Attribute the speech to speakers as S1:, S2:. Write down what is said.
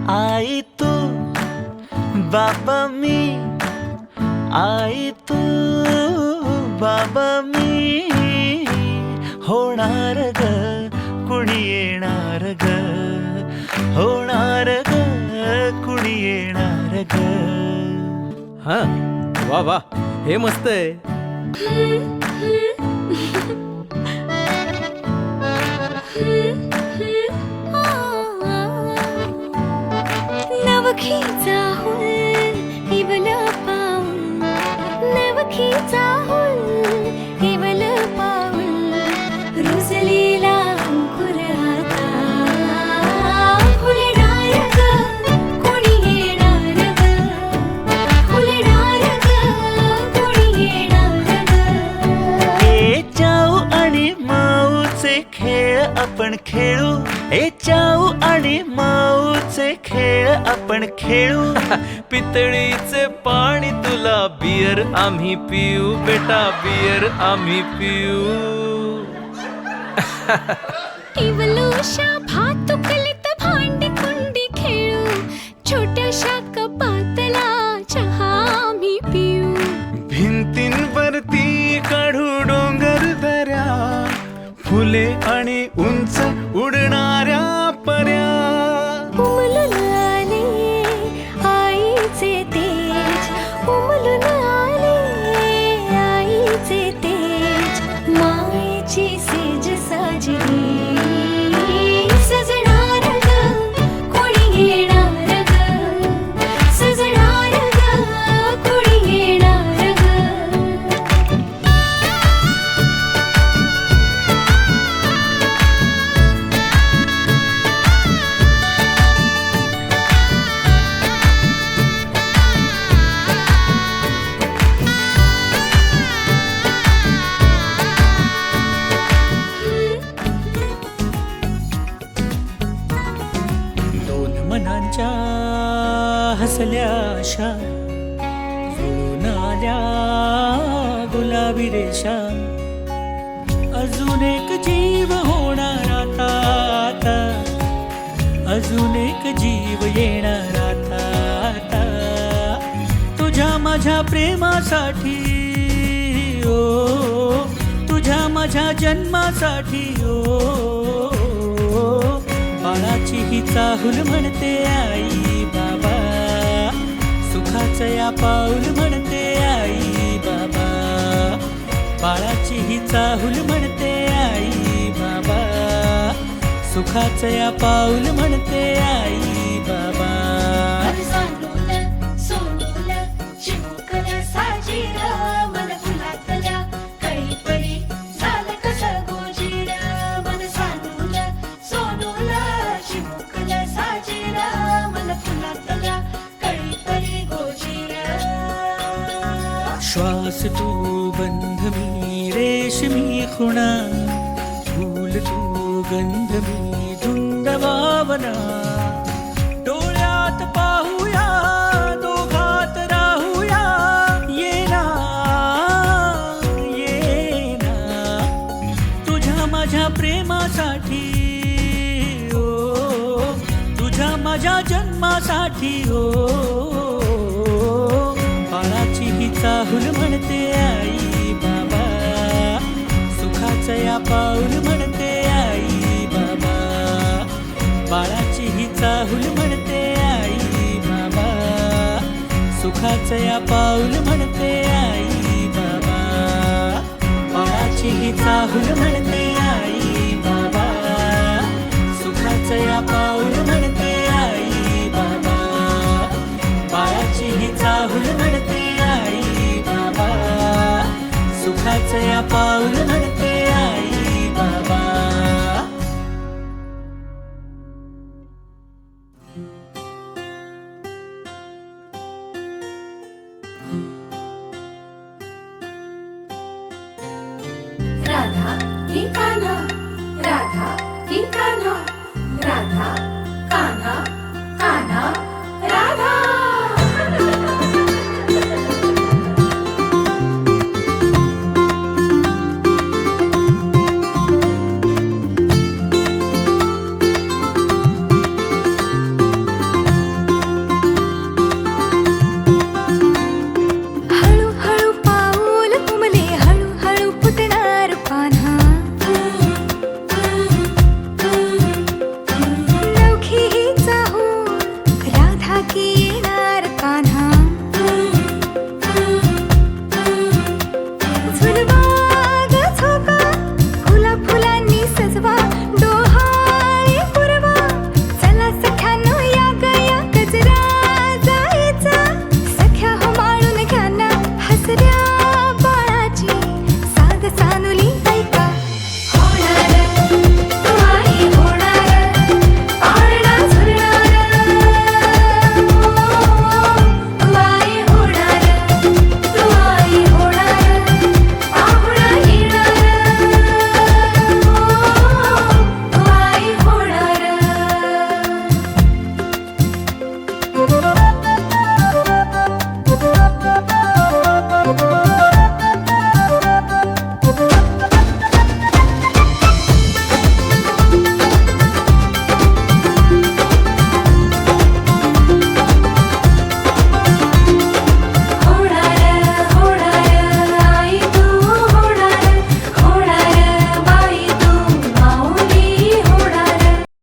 S1: आई तू बाबा मी, आई तू बाबा मी, होणार ग कुणी येणार ग, होणार ग कुणी येणार ग.
S2: हा वा वा, हे मस्त आहे.
S3: नवखीचा हुल इवल पाऊल, नवखीचा हुल इवल पाऊल, रुजलेला अंकुर आता फुलणार ग कोणी येणार ग, फुलणार ग कोणी येणार ग.
S1: ए चाऊ आणि माऊचे खेळ आपण खेळू, ए चाऊ आणि माऊचे खेळ आपण खेळू.
S2: पितळीचे पाणी तुला, बियर आम्ही पिऊ बेटा, बियर आम्ही पिऊ.
S3: इवलूशा भातुकलीत भांडी कुंडी खेळू, छोट्याशा कपातला चहा आम्ही पिऊ.
S4: भिंतींवरती काढू डोंगर दऱ्या, फुले आणि उंच उडणाऱ्या पर्या.
S3: उमलून आले आईचे तेज, उमलून आले आईचे तेज, मायेची सेज साजली सजणार ग कोणी येणार ग, सजणार ग कोणी येणार ग.
S1: दोन मनांच्या हसल्या आशा, जुळून आल्या गुलाबी रेषा, अजून एक जीव होणार आता आता, अजून एक जीव येणार आता आता. तुझ्या माझ्या प्रेमासाठी ओ, तुझ्या माझ्या जन्मासाठी ओ, बाळाची ही चाहुल म्हणते आई बाबा, सुखाचं या पाऊल म्हणते आई बाबा, बाळाची ही चाहुल म्हणते आई बाबा, सुखाचं या पाऊल म्हणते आई बाबा.
S3: सोनूल चिमुकल साजीर, मन फुलातल्या कळीपरी झालं कसं गोजीर. मन सानूल सोनूल चिमुकल साजीर, मन फुलातल्या कळीपरी गोजीर.
S1: श्वास तू बंध मी रेशमी खुणा, फूल तू गंध मी धुंद भावना. डोळ्यात पाहूया दोघात राहूया, ये ना ये ना, तुझ्या माझ्या प्रेमासाठी ओ, तुझ्या माझ्या जन्मासाठी ओ, बाळाची ही चाहुल म्हणते आई बाबा, सुखाचं या पाऊल म्हणते आई बाबा, बाळाची ही चाहुल म्हणते आई बाबा, सुखाचं या पाऊल म्हणते आई बाबा, बाळाची ही चाहुल म्हणते आई बाबा, सुखाचं या पाऊल म्हणते आई बाबा, बाळाची ही चाहुल म्हणते आई बाबा, सुखाचं या पाऊल म्हणते